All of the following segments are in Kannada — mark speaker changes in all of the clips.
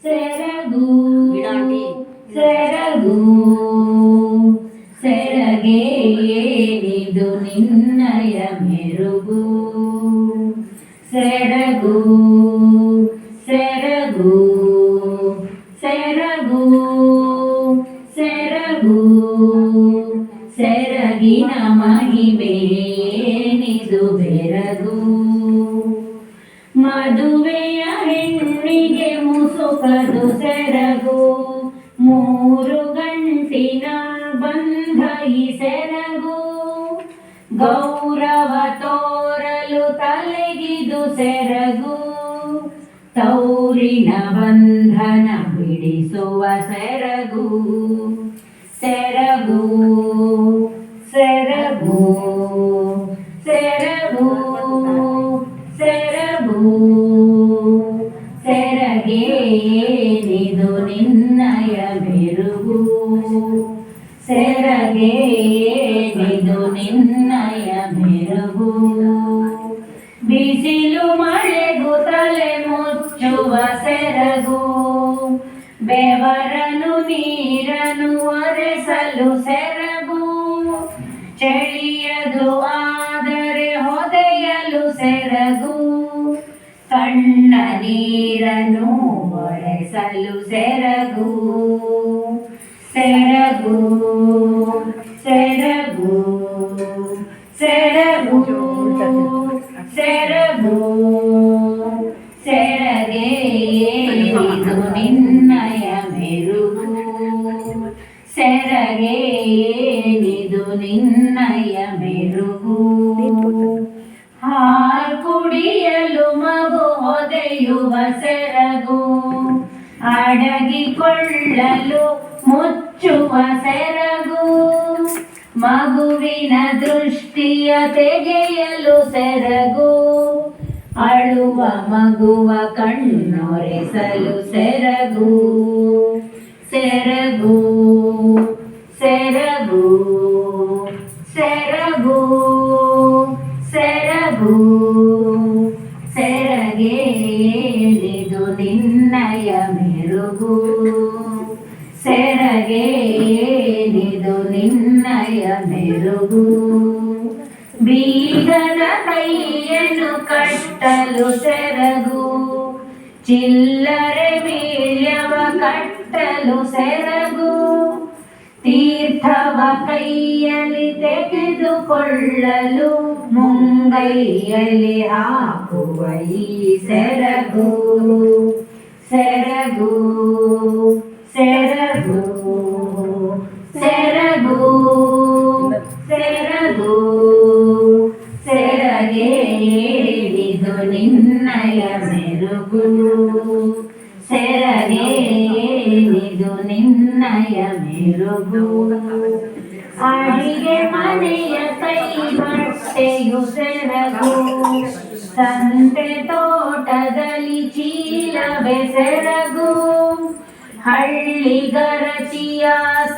Speaker 1: ಸೆರಗು ಸೆರಗು ಸೆರಗೆ ಏನಿದು ನಿನ್ನಯ ಮೆರುಗು ಸೆರಗು ಸೆರಗು ಸೆರಗು ಸೆರಗು ಸೆರಗಿನ ಮಹಿಮೆಯೇನಿದು ಬೆರಗು ಮದುವೆಯ ಹೆಣ್ಣಿಗೆ ಮುಸುಕದು ಸೆರಗು 3 ಗಂಟಿನ ಬಂಧ ಈ ಸೆರಗು ಗೌರವ ತೋರಲು ತಲೆಗಿದು ಸೆರಗು ತೌರಿನ ಬಂಧನ ಬಿಡಿಸುವ ಸೆರಗು ಸೆರಗು ಸೆರಗು ಸೆರಗು ಸೆರಗು ಸೆರಗೆ ಏನಿದು ನಿನ್ನಯ ಮೆರುಗು ಸೆರಗೆ ಏನಿದು ನಿನ್ನಯ ಮೆರುಗು ಬಿಸಿಲು ಮಳೆಗೂ ತಲೆ ಮುಚ್ಚುವ ಸೆರಗು ಬೆವರನು ನೀರನು ಒರೆಸಲು ಸೆರಗು ಚಳಿಯದು ಆದರೆ ಹೊದೆಯಲು ಸೆರಗು ಕಣ್ಣ ನೀರನ್ನು ಒರೆಸಲು ಸೆರಗು ಸೆರಗು ಸೆರಗು ಸೆರಗು ಸೆರಗು ಸೆರಗೆ ಏನಿದು ನಿನ್ನಯ ಮೆರುಗು ಸೆರಗೆ ಏನಿದು ನಿನ್ನಯ ಮೆರುಗು ಹಾಲು ಕುಡಿಯಲು ಮಗು ಹೊದೆಯುವ ಸೆರಗು ಅಡಗಿಕೊಳ್ಳಲು ಮುಚ್ಚುವ ಸೆರಗು ಮಗುವಿನ ದೃಷ್ಟಿಯ ತೆಗೆಯಲು ಸೆರಗು ಅಳುವ ಮಗುವ ಕಣ್ಣೊರೆಸಲು ಸೆರಗು ಸೆರಗು ಸೆರಗು ಸೆರಗು ಸೆರಗು ಸೆರಗೆ ಏನಿದು ನಿನ್ನಯ ಮೆರುಗು ಸೆರಗೆ ಏನಿದು ನಿನ್ನಯ ಮೆರುಗು ಬೀಗದ ಕೈಯನ್ನು ಕಟ್ಟಲು ಸೆರಗು ಚಿಲ್ಲರೆ ಬೀಳ್ಯವ ಕಟ್ಟಲು ಸೆರಗು ತೀರ್ಥವ ಕೈಯಲ್ಲಿ ತೆಗೆದುಕೊಳ್ಳಲು ಮುಂಗೈಯಲ್ಲಿ ಹಾಕುವ ಈ ಸೆರಗು ಸೆರಗು ಸೆರಗು ಸೆರಗು ಸೆರಗು ಸೆರಗೆ ಏನಿದು ನಿನ್ನಯ ಮೆರುಗು ಸೆರಗೆ ಏನಿದು ನಿನ್ನಯ ಮೆರುಗು ಅಡಿಗೆ ಮನೆಯ ಕೈ ಬಟ್ಟೆಯು ಸೆರಗು ಸಂತೆ ತೋಟದಲ್ಲಿ ಚೀಲವೇ ಸೆರಗು ಹಳ್ಳಿಗರಚಿಯ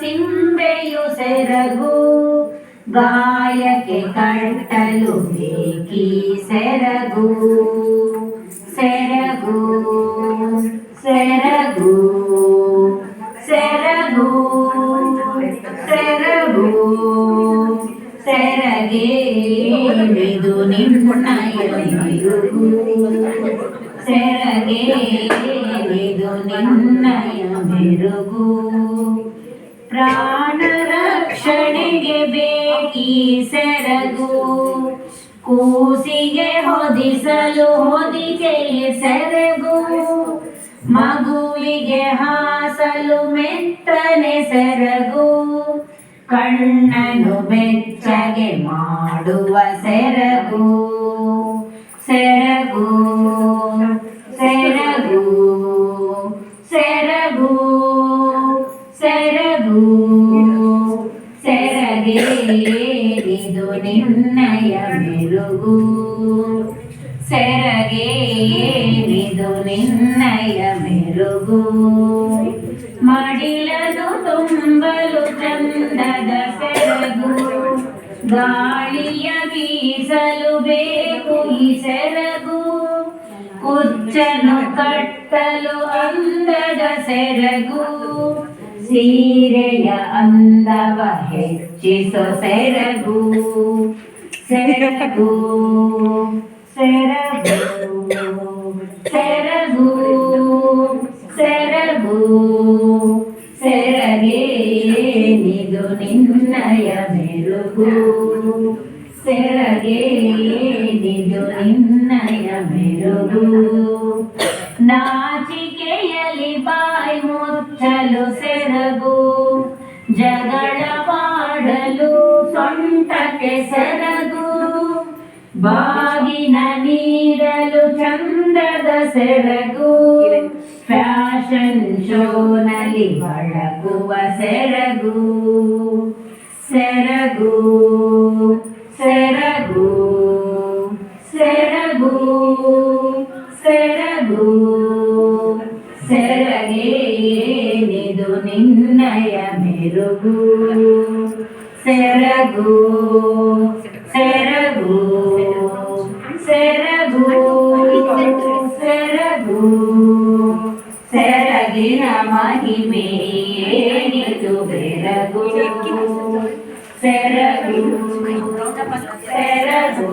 Speaker 1: ಸಿಂಬೆಯು ಸೆರಗು ಗಾಯಕ್ಕೆ ಕಟ್ಟಲು ಬೇಕಿ ಸೆರಗು ಸೆರಗು ಸೆರಗು ಸೆರಗು ಸೆರಗು ಸೆರಗೆ ಏನಿದು ನಿನ್ನಯ ಮೆರುಗು ಸೆರಗೆ ಏನಿದು ನಿನ್ನಯ ಮೆರುಗು ಪ್ರಾಣ ರಕ್ಷಣೆಗೆ ಬೇಕಿ ಸೆರಗು ಕೂಸಿಗೆ ಹೊದಿಸಲು ಹೊದಿಕೆ ಸೆರಗು ಮಗುವಿಗೆ ಹಾಸಲು ಮೆತ್ತನೆ ಸೆರಗು ಕಣ್ಣನು ಬೆಚ್ಚಗೆ ಮಾಡುವ ಸೆರಗು ಸೆರಗು ಸೆರಗು ಸೆರಗು ಸೆರಗು ಸೆರಗೆ ಏನಿದು ನಿನ್ನಯ ಮೆರುಗು ಸೆರಗೆ ಏನಿದು ನಿನ್ನಯ ಮೆರುಗು ಮಡಿಲನು ತುಂಬಲು ಚಂದದ ಸೆರಗು ಗಾಳಿಯ ಬೀಸಲು ಬೇಕು ಈ ಸೆರಗು ಕುಚ್ಚನು ಕಟ್ಟಲು ಅಂದದ ಸೆರಗು ಸೀರೆಯ ಅಂದವ ಹೆಚ್ಚಿಸೋ ಸೆರಗು ಸೆರಗು ಸೆರಗು ಸೆರಗು ಸೆರಗು ಸೆರಗೇನಿದು ನಿನ್ನಯ ಮೆರುಗು ಸೆರಗೇನಿದು ನಿನ್ನಯ ಮೆರುಗು ನಾಚಿಕೆಯಲಿ ಬಾಯಿ ಮುಚ್ಚಲು ಸೆರಗು ಜಗಳವಾಡಲು ಸೊಂಟಕ್ಕೆ ಸೆರಗು ಬಾಗಿನ ನೀಡಲು ಚಂದದ ಸೆರಗು ಫ್ಯಾಷನ್ ಶೋನಲ್ಲಿ ಬಳಕುವ ಸೆರಗು ಸೆರಗು ಸೆರಗು ಸೆರಗು ಸೆರಗು ಸೆರಗೇನಿದು ನಿನ್ನಯ ಮೆರುಗು ಸೆರಗು ಸೆರಗು ಸೆರಗು ಸೆರಗು ಸೆರಗಿನ ಮಹಿಮೆ ಏನಿದು ಬೆರಗು ಸೆರಗು ಸೆರಗು ಸೆರಗು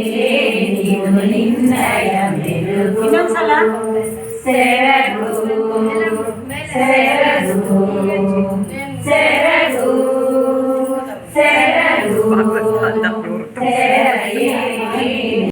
Speaker 1: ಸೆರಗೇನಿದು ನಿನ್ನಯ ಮೆರುಗು ಸೆರಗು ಸೆರಗು